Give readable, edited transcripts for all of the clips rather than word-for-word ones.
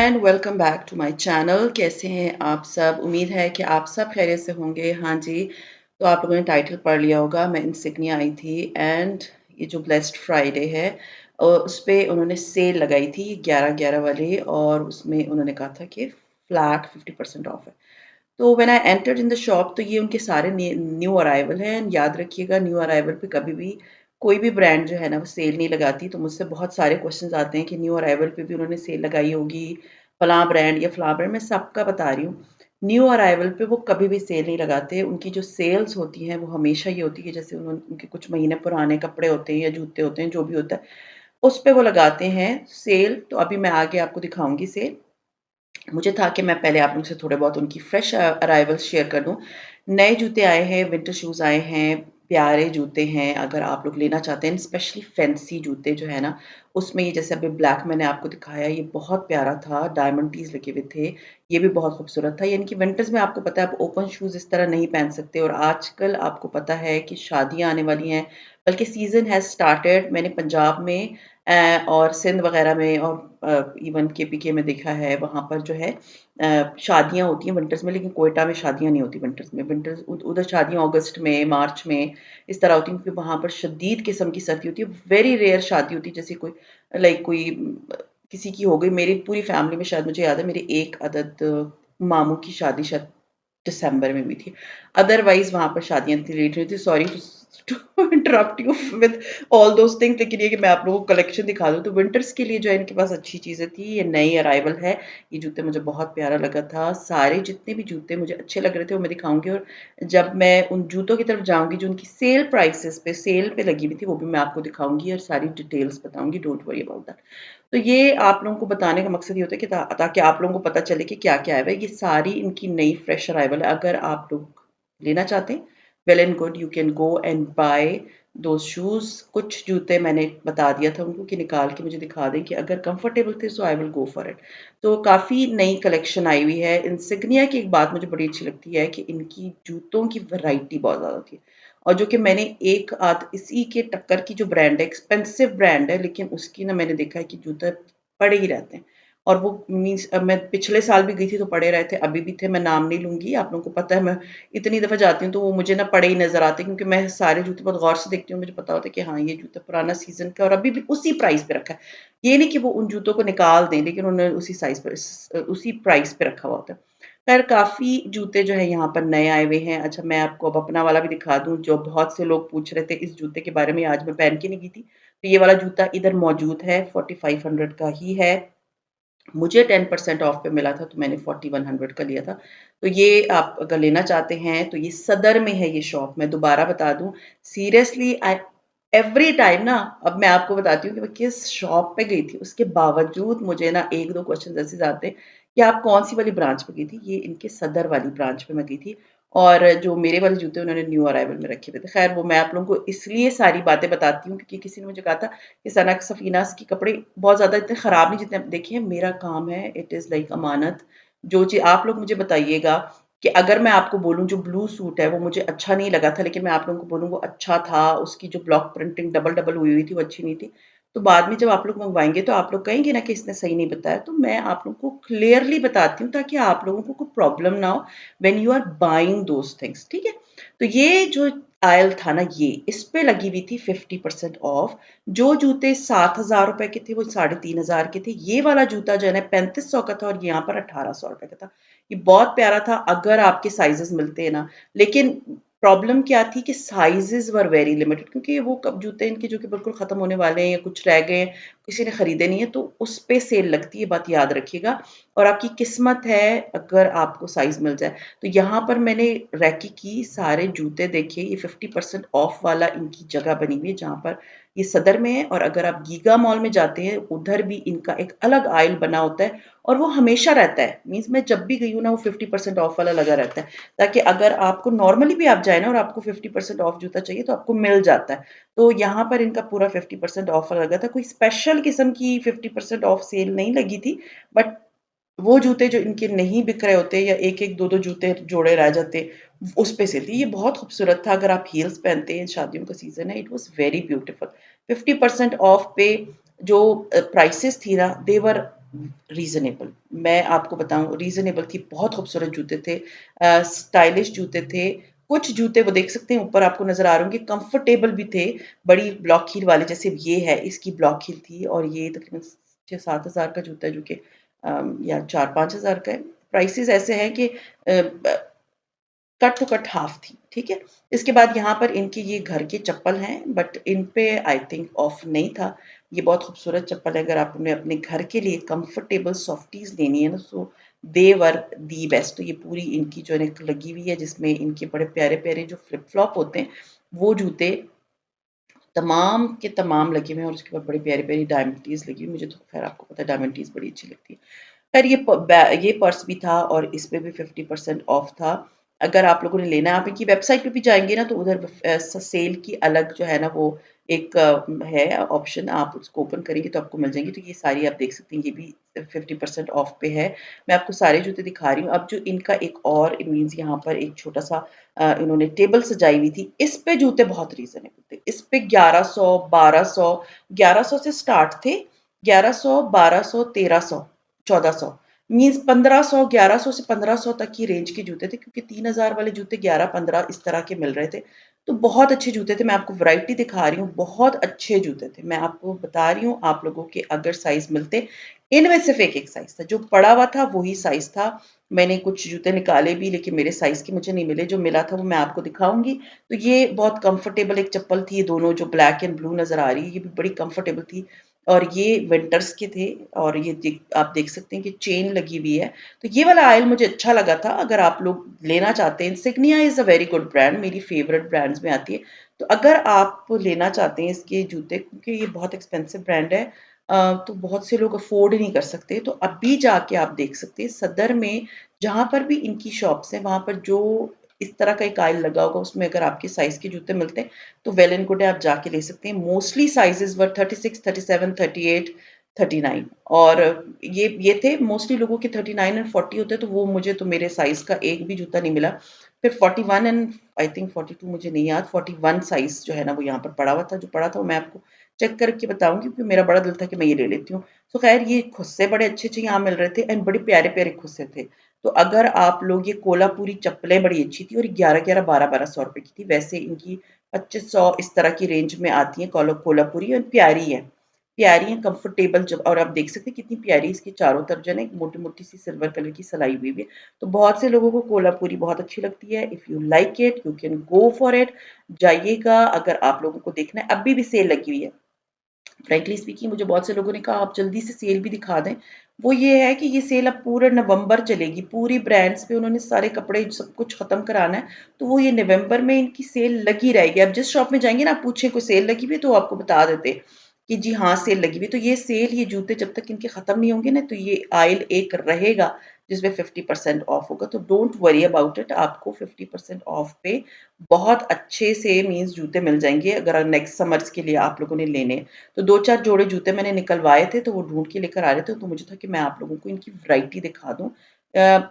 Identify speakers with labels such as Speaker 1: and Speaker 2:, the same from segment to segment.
Speaker 1: And welcome back to my channel. कैसे हैं आप सब? उम्मीद है कि आप सब खैरियत से होंगे। हाँ जी, तो आप लोगों ने टाइटल पढ़ लिया होगा। मैं इंसिग्निया आई थी एंड ये जो ब्लेस्ड फ्राइडे है उस पे उन्होंने सेल लगाई थी 11-11 वाली, और उसमें उन्होंने कहा था कि फ्लैट 50% ऑफ है। तो when I entered in the shop, तो ये उनके सारे न्यू अराइवल हैं। याद रखिएगा, न्यू अराइवल पे कभी भी कोई भी ब्रांड जो है ना वो सेल नहीं लगाती। तो मुझसे बहुत सारे क्वेश्चंस आते हैं कि न्यू अराइवल पे भी उन्होंने सेल लगाई होगी, फलां ब्रांड या फलां ब्रांड। मैं सबका बता रही हूँ, न्यू अराइवल पे वो कभी भी सेल नहीं लगाते। उनकी जो सेल्स होती हैं वो हमेशा ये होती है कि जैसे उनके कुछ महीने पुराने कपड़े होते हैं या जूते होते हैं, जो भी होता है, उस पे वो लगाते हैं सेल। तो अभी मैं आगे आपको दिखाऊंगी सेल। मुझे था कि मैं पहले आप लोगों से थोड़े बहुत उनकी फ्रेश अराइवल्स शेयर कर दूँ। नए जूते आए हैं, विंटर शूज़ आए हैं, प्यारे जूते हैं। अगर आप लोग लेना चाहते हैं स्पेशली फैंसी जूते जो है ना, उसमें ये जैसे अभी ब्लैक मैंने आपको दिखाया, ये बहुत प्यारा था, डायमंड टीज़ लगे हुए थे, ये भी बहुत खूबसूरत था। यानी कि विंटर्स में आपको पता है आप ओपन शूज़ इस तरह नहीं पहन सकते, और आजकल आपको पता है कि शादियाँ आने वाली हैं, बल्कि सीज़न हैज़ स्टार्टेड। मैंने पंजाब में और सिंध वगैरह में और इवन केपीके में देखा है, वहाँ पर जो है शादियाँ होती हैं विंटर्स में, लेकिन क्वेटा में शादियाँ नहीं होती विंटर्स में। विंटर्स उधर शादियाँ अगस्त में, मार्च में इस तरह होती हैं, क्योंकि वहाँ पर शदीद किस्म की सर्दी होती है। वेरी रेयर शादी होती है, जैसे कोई लाइक कोई किसी की हो गई। मेरी पूरी फैमिली में शायद मुझे याद है मेरी एक अदद मामू की शादी शायद दिसंबर में हुई थी। अदरवाइज़ वहाँ पर शादियाँ इतनी लेट नहीं थी। Sorry to interrupt you with all those things, लेकिन ये कि मैं आप लोगों को कलेक्शन दिखा दूँ। तो विंटर्स के लिए जो है इनके पास अच्छी चीज़ें थी। ये नई अराइवल है। ये जूते मुझे बहुत प्यारा लगा था। सारे जितने भी जूते मुझे अच्छे लग रहे थे वो मैं दिखाऊँगी, और जब मैं उन जूतों की तरफ जाऊँगी जो उनकी सेल प्राइसेज़ पे सेल पे लगी हुई थी, वो भी मैं आपको दिखाऊँगी और सारी डिटेल्स बताऊँगी। Don't worry about that. तो ये आप लोगों को बताने का मकसद ये होता है कि ताकि आप लोगों को पता चले कि क्या-क्या आया हुआ है। ये सारी इनकी नई फ्रेश अराइवल है। अगर आप लोग लेना चाहते हैं, well and good, you can go and buy those shoes. कुछ जूते मैंने बता दिया था उनको कि निकाल के मुझे दिखा दें कि अगर कंफर्टेबल थे, so I will go for it. तो काफ़ी नई कलेक्शन आई हुई है। इंसिग्निया की एक बात मुझे बड़ी अच्छी लगती है कि इनकी जूतों की वैरायटी बहुत ज़्यादा होती है, और जो कि मैंने एक आध इसी के टक्कर की जो ब्रांड है, एक्सपेंसिव ब्रांड है, लेकिन उसकी ना मैंने देखा है कि जूते पड़े ही रहते हैं। और वो मीन्स मैं पिछले साल भी गई थी तो पड़े रहे थे, अभी भी थे। मैं नाम नहीं लूँगी, आप लोगों को पता है मैं इतनी दफ़ा जाती हूँ तो वो मुझे ना पड़े ही नज़र आते हैं, क्योंकि मैं सारे जूते बहुत गौर से देखती हूँ। मुझे पता होता है कि हाँ, ये जूता पुराना सीज़न का है और अभी भी उसी प्राइस पे रखा है। ये नहीं कि वो उन जूतों को निकाल दें, लेकिन उन्होंने उसी साइज़ पे उसी प्राइस पे रखा हुआ होता है। खैर, काफ़ी जूते जो है यहाँ पर नए आए हुए हैं। अच्छा, मैं आपको अब अपना वाला भी दिखा दूँ, जो बहुत से लोग पूछ रहे थे इस जूते के बारे में। आज मैं पहन के नहीं गई थी, तो ये वाला जूता इधर मौजूद है, 4500 का ही है। मुझे 10% ऑफ पे मिला था, तो मैंने 4100 का लिया था। तो ये आप अगर लेना चाहते हैं तो ये सदर में है ये शॉप। मैं दोबारा बता दूँ, सीरियसली आई एवरी टाइम ना, अब मैं आपको बताती हूँ कि मैं किस शॉप पे गई थी, उसके बावजूद मुझे ना 1-2 क्वेश्चन ऐसे आते हैं कि आप कौन-सी वाली ब्रांच पे गई थी? ये इनके सदर वाली ब्रांच पे मैं गई थी, और जो मेरे वाले जूते उन्होंने न्यू अराइवल में रखे हुए थे। खैर, वो मैं आप लोगों को इसलिए सारी बातें बताती हूँ क्योंकि किसी ने मुझे कहा था कि सना सफ़ीनाज़ के कपड़े बहुत ज़्यादा इतने ख़राब नहीं जितने। देखिए, मेरा काम है, इट इज़ लाइक अमानत। जो चीज़ आप लोग मुझे बताइएगा कि अगर मैं आपको बोलूँ जो ब्लू सूट है वो मुझे अच्छा नहीं लगा था, लेकिन मैं आप लोगों को बोलूँ वो अच्छा था, उसकी जो ब्लॉक प्रिंटिंग डबल-डबल हुई हुई थी वो अच्छी नहीं थी। तो बाद में जब आप लोग मँगवाएँगे तो आप लोग कहेंगे ना कि इसने सही नहीं बताया। तो मैं आप लोगों को क्लियरली बताती हूँ ताकि आप लोगों को कोई प्रॉब्लम ना हो when you are buying those things, ठीक है? तो ये जो आयल था ना, ये इस पे लगी हुई थी 50% ऑफ। जो जूते 7,000 रुपए के थे वो 3,500 के थे। ये वाला जूता जो है ना 3500 का था, और यहाँ पर 1,800 रुपए का था। ये बहुत प्यारा था अगर आपके साइजेस मिलते हैं ना। लेकिन प्रॉब्लम क्या थी कि साइजेस वर वेरी लिमिटेड, क्योंकि वो कब जूते इनके जो कि बिल्कुल खत्म होने वाले हैं या कुछ रह गए हैं, किसी ने खरीदे नहीं है, तो उस पे सेल लगती है, बात याद रखिएगा। और आपकी किस्मत है अगर आपको साइज मिल जाए। तो यहाँ पर मैंने रैकी की सारे जूते देखे। ये 50% ऑफ वाला इनकी जगह बनी हुई है जहाँ पर ये सदर में है, और अगर आप गीगा मॉल में जाते हैं उधर भी इनका एक अलग आइल बना होता है, और वो हमेशा रहता है। मीन्स मैं जब भी गई हूँ ना, वो 50% ऑफ वाला लगा रहता है, ताकि अगर आपको नॉर्मली भी आप जाए ना और आपको 50% ऑफ जूता चाहिए तो आपको मिल जाता है। तो यहाँ पर इनका पूरा 50% ऑफ लगा था। कोई स्पेशल किस्म की 50% ऑफ सेल नहीं लगी थी, बट वो जूते जो इनके नहीं बिक रहे होते या एक-एक 2-2 जूते जोड़े रह जाते, उस पे से थी। ये बहुत खूबसूरत था। अगर आप हील्स पहनते हैं, शादियों का सीज़न है, it was very beautiful. 50% of पे जो प्राइसेज़ थी ना, दे वर रीज़नेबल, मैं आपको बताऊँ रीज़नेबल थी, बहुत खूबसूरत जूते थे, स्टाइलिश जूते थे। कुछ जूते वो देख सकते हैं ऊपर आपको नज़र आ रहे होंगे, कंफर्टेबल भी थे, बड़ी ब्लॉक हील वाले जैसे ये है, इसकी ब्लॉक हील थी और ये तकरीबन 6-7 हज़ार का जूता है जो कि या 4-5 हज़ार का है। प्राइसेज़ ऐसे हैं कि ब कट टू कट हाफ थी, ठीक है? इसके बाद यहाँ पर इनके ये घर के चप्पल हैं, बट इन पे आई थिंक ऑफ नहीं था। ये बहुत खूबसूरत चप्पल है, अगर आपने अपने घर के लिए कंफर्टेबल सॉफ्टीज़ लेनी है ना, सो दे वर दी बेस्ट। तो ये पूरी इनकी जो है ना लगी हुई है, जिसमें इनके बड़े प्यारे-प्यारे जो फ्लिप-फ्लॉप होते हैं, वो जूते तमाम के तमाम लगे हुए हैं और उसके बाद बड़ी प्यारी-प्यारी डायमंड टीज़ लगी हुई है। मुझे तो ख़ैर आपको पता है डायमंड टीज़ बड़ी अच्छी लगती है। खैर ये पर्स भी था और इस पे भी 50% ऑफ था। अगर आप लोगों ने लेना है, आप इनकी वेबसाइट पे भी जाएँगे ना तो उधर सेल की अलग जो है ना वो एक है ऑप्शन, आप उसको ओपन करेंगे तो आपको मिल जाएँगी। तो ये सारी आप देख सकते हैं, ये भी 50% ऑफ पे है। मैं आपको सारे जूते दिखा रही हूँ। अब जो इनका एक और मीन्स यहाँ पर एक छोटा-सा इन्होंने टेबल सजाई हुई थी। इस पे जूते बहुत रीज़नेबल थे। इस पे 1100, 1200, 1100 से स्टार्ट थे, 1100, 1200, 1300, 1400 मीन्स 1500, 1100 से 1500 तक की रेंज के जूते थे, क्योंकि 3000 वाले जूते 11-15 इस तरह के मिल रहे थे। तो बहुत अच्छे जूते थे, मैं आपको वैरायटी दिखा रही हूँ, बहुत अच्छे जूते थे। मैं आपको बता रही हूँ, आप लोगों के अगर साइज़ मिलते, इनमें सिर्फ़ एक-एक साइज़ था, जो पड़ा हुआ था वही साइज़ था। मैंने कुछ जूते निकाले भी लेकिन मेरे साइज़ के मुझे नहीं मिले, जो मिला था वो मैं आपको दिखाऊँगी। तो ये बहुत कम्फ़र्टेबल एक चप्पल थी, ये दोनों जो ब्लैक एंड ब्लू नज़र आ रही है, ये भी बड़ी कम्फ़र्टेबल थी और ये विंटर्स के थे और ये आप देख सकते हैं कि चेन लगी हुई है। तो ये वाला आयल मुझे अच्छा लगा था, अगर आप लोग लेना चाहते हैं। Insignia is a very good brand, मेरी फ़ेवरेट ब्रांड्स में आती है। तो अगर आप लेना चाहते हैं इसके जूते, क्योंकि ये बहुत एक्सपेंसिव ब्रांड है, तो बहुत से लोग अफ़ोर्ड ही नहीं कर सकते, तो अभी जाके आप देख सकते हैं सदर में, जहाँ पर भी इनकी शॉप्स हैं, वहाँ पर जो इस तरह का एक आयल लगा होगा, उसमें अगर आपके साइज़ के जूते मिलते हैं, तो वेल एंड गुड है, आप जाके ले सकते हैं। मोस्टली साइज़ेज़ वर 36, 37, 38, 39 और ये थे मोस्टली लोगों के 39 एंड 40 होते हैं, तो वो मुझे तो मेरे साइज़ का एक भी जूता नहीं मिला। फिर 41 एंड आई थिंक 42 मुझे नहीं याद, 41 साइज़ जो है ना वो यहाँ पर पड़ा हुआ था, जो पड़ा था वो मैं आपको चेक करके बताऊँगी, क्योंकि मेरा बड़ा दिल था कि मैं ये ले लेती हूँ। तो ख़ैर ये खुस्से बड़े अच्छे-अच्छे यहाँ मिल रहे थे एंड बड़े प्यारे-प्यारे खुस्से थे। तो अगर आप लोग ये कोल्हापुरी चप्पलें बड़ी अच्छी थी और 11-11, 12-12 सौ रुपए की थी। वैसे इनकी 2500 इस तरह की रेंज में आती हैं कोल्हापुरी और प्यारी है। प्यारी है, कंफर्टेबल जब और आप देख सकते हैं कितनी प्यारी इसकी चारों तरफ जो है ना एक मोटी-मोटी सी सिल्वर कलर की सलाई हुई है। तो बहुत से लोगों को कोल्हापुरी बहुत अच्छी लगती है। If you like it, you can go for it. जाइएगा, अगर आप लोगों को देखना है, अभी भी सेल लगी हुई है। फ्रैंकली स्पीकिंग, मुझे बहुत से लोगों ने कहा आप जल्दी से सेल भी दिखा दें। वो ये है कि ये सेल अब पूरा नवंबर चलेगी, पूरी ब्रांड्स पे उन्होंने सारे कपड़े सब कुछ ख़त्म कराना है, तो वो ये नवंबर में इनकी सेल लगी रहेगी। अब जिस शॉप में जाएँगे ना, आप पूछें कोई सेल लगी हुई है, तो वो आपको बता देते कि जी हाँ, सेल लगी हुई है। तो ये सेल, ये जूते जब तक इनके ख़त्म नहीं होंगे ना, तो ये आइल एक रहेगा जिसमें 50% ऑफ होगा। तो डोंट वरी अबाउट इट, आपको 50% ऑफ पे बहुत अच्छे से मीन्स जूते मिल जाएँगे, अगर नेक्स्ट समर्स के लिए आप लोगों ने लेने हैं। तो 2-4 जोड़े जूते मैंने निकलवाए थे, तो वो ढूँढ के लेकर आ रहे थे, तो मुझे था कि मैं आप लोगों को इनकी वैरायटी दिखा दूँ।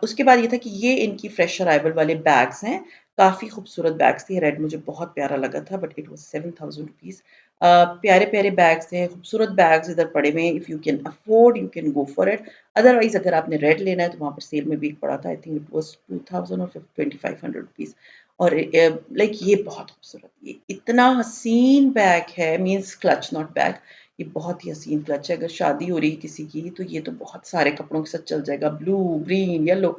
Speaker 1: उसके बाद ये था कि ये इनकी फ्रेश अराइवल वाले बैग्स हैं, काफ़ी खूबसूरत बैग्स थे, रेड मुझे बहुत प्यारा लगा था, बट इट वाज़ 7000 रुपीज़। प्यारे-प्यारे बैग्स हैं, खूबसूरत बैग्स इधर पड़े हुए हैं, if you can afford, you can go for it. Otherwise अगर आपने रेड लेना है, तो वहाँ पर सेल में भी एक पड़ा था, आई थिंक इट वाज़ 2000 और 2500 रुपीज़ और लाइक ये बहुत खूबसूरत, ये इतना हसीन बैग है, मीन्स क्लच नॉट बैग, ये बहुत ही हसीन क्लच है। अगर शादी हो रही है किसी की, तो ये तो बहुत सारे कपड़ों के साथ चल जाएगा, ब्लू, ग्रीन, येलो।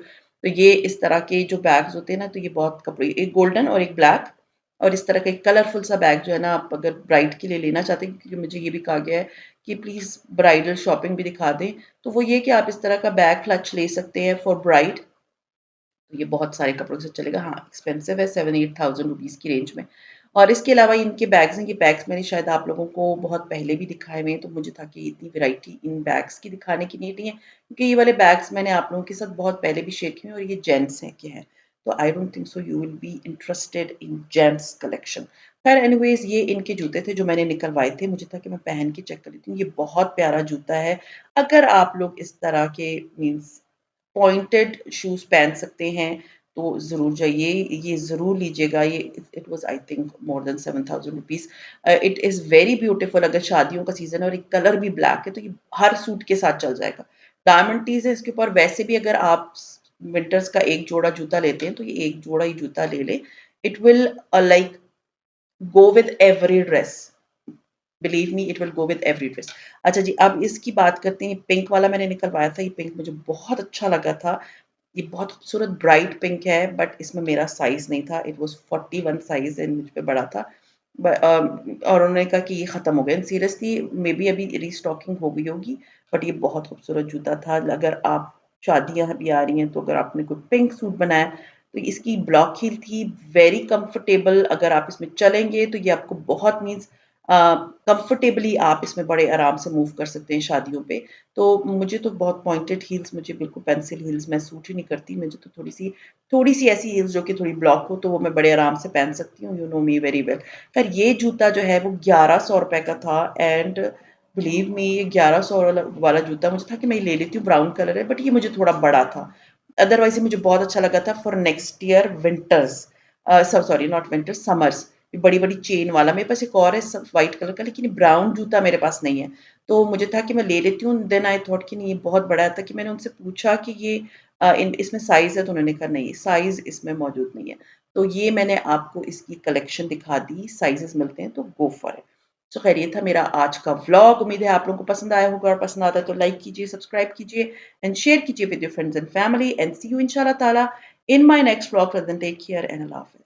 Speaker 1: तो ये इस तरह के जो बैग्स होते हैं ना, तो ये बहुत कपड़े, एक गोल्डन और एक ब्लैक और इस तरह का एक कलरफुल सा बैग जो है ना, आप अगर ब्राइड के लिए लेना चाहते हैं, क्योंकि मुझे ये भी कहा गया है कि प्लीज़ ब्राइडल शॉपिंग भी दिखा दें, तो वो ये कि आप इस तरह का बैग क्लच ले सकते हैं फॉर ब्राइड। तो ये बहुत सारे कपड़ों के साथ चलेगा। हाँ, एक्सपेंसिव है, 7-8,000 रुपीज़ की रेंज में। और इसके अलावा इनके बैग्स हैं, ये बैग्स मैंने शायद आप लोगों को बहुत पहले भी दिखाए हुए हैं, तो मुझे था कि इतनी वैरायटी इन बैग्स की दिखाने की नीड नहीं है, क्योंकि ये वाले बैग्स मैंने आप लोगों के साथ बहुत पहले भी शेयर किए हैं और ये जेंट्स हैं के हैं। तो I don't think so you will be interested in gents collection. खैर एनीवेज़, ये इनके जूते थे जो मैंने निकलवाए थे, मुझे था कि मैं पहन के चेक कर लेती हूँ। ये बहुत प्यारा जूता है, अगर आप लोग इस तरह के मीन्स पॉइंटेड शूज़ पहन सकते हैं, तो ज़रूर जाइए, ये ज़रूर लीजिएगा। ये it was I think more than 7000 rupees. It is very beautiful, अगर शादियों का सीज़न है और एक कलर भी ब्लैक है, तो ये हर सूट के साथ चल जाएगा। डायमंड टीज है इसके ऊपर। वैसे भी अगर आप विंटर्स का एक जोड़ा जूता लेते हैं तो ये एक जोड़ा ही जूता ले ले, it will like go with every dress, believe me it will go with every dress. अच्छा जी, अब इसकी बात करते हैं। पिंक वाला मैंने निकलवाया था, ये पिंक मुझे बहुत अच्छा लगा था। ये बहुत खूबसूरत ब्राइट पिंक है, बट इसमें मेरा साइज नहीं था। इट वाज 41 साइज एंड मुझ पे बड़ा था। और उन्होंने कहा कि ये खत्म हो गया। सीरियसली मे बी अभी रीस्टॉकिंग हो गई होगी, बट ये बहुत खूबसूरत जूता था। अगर आप शादियां भी आ रही हैं तो अगर आपने कोई पिंक सूट बनाया तो इसकी ब्लॉक हील थी, वेरी कंफर्टेबल। अगर आप इसमें चलेंगे तो ये आपको बहुत मीन्स कंफर्टेबली आप इसमें बड़े आराम से मूव कर सकते हैं शादियों पे। तो मुझे तो बहुत पॉइंटेड हील्स, मुझे बिल्कुल पेंसिल हील्स मैं सूट ही नहीं करती। मुझे तो थोड़ी सी ऐसी हील्स जो कि थोड़ी ब्लॉक हो तो वो मैं बड़े आराम से पहन सकती हूँ। You know me very well. पर ये जूता जो है वो 1100 रुपए का था एंड बिलीव मी ये 1100 वाला जूता मुझे था कि मैं ये ले लेती हूँ, ब्राउन कलर है, बट ये मुझे थोड़ा बड़ा था। अदरवाइज मुझे बहुत अच्छा लगा था for next year winters, sorry not winters, summers. बड़ी बड़ी चेन वाला मेरे पास एक और है व्हाइट कलर का, लेकिन ब्राउन जूता मेरे पास नहीं है। तो मुझे था कि मैं ले लेती हूँ। देन आई थॉट कि नहीं ये बहुत बड़ा था, कि मैंने उनसे पूछा कि ये इसमें साइज है, तो उन्होंने कहा नहीं साइज इसमें मौजूद नहीं है। तो ये मैंने आपको इसकी कलेक्शन दिखा दी, साइजेस मिलते हैं तो गो फॉर इट। सो खैर ये था मेरा आज का व्लॉग। उम्मीद है आप लोगों को पसंद आया होगा, और पसंद आता है तो लाइक कीजिए, सब्सक्राइब कीजिए एंड शेयर कीजिए with your friends and family, and see you इंशाल्लाह ताला in my next vlog. Till then, take care and Allah Hafiz.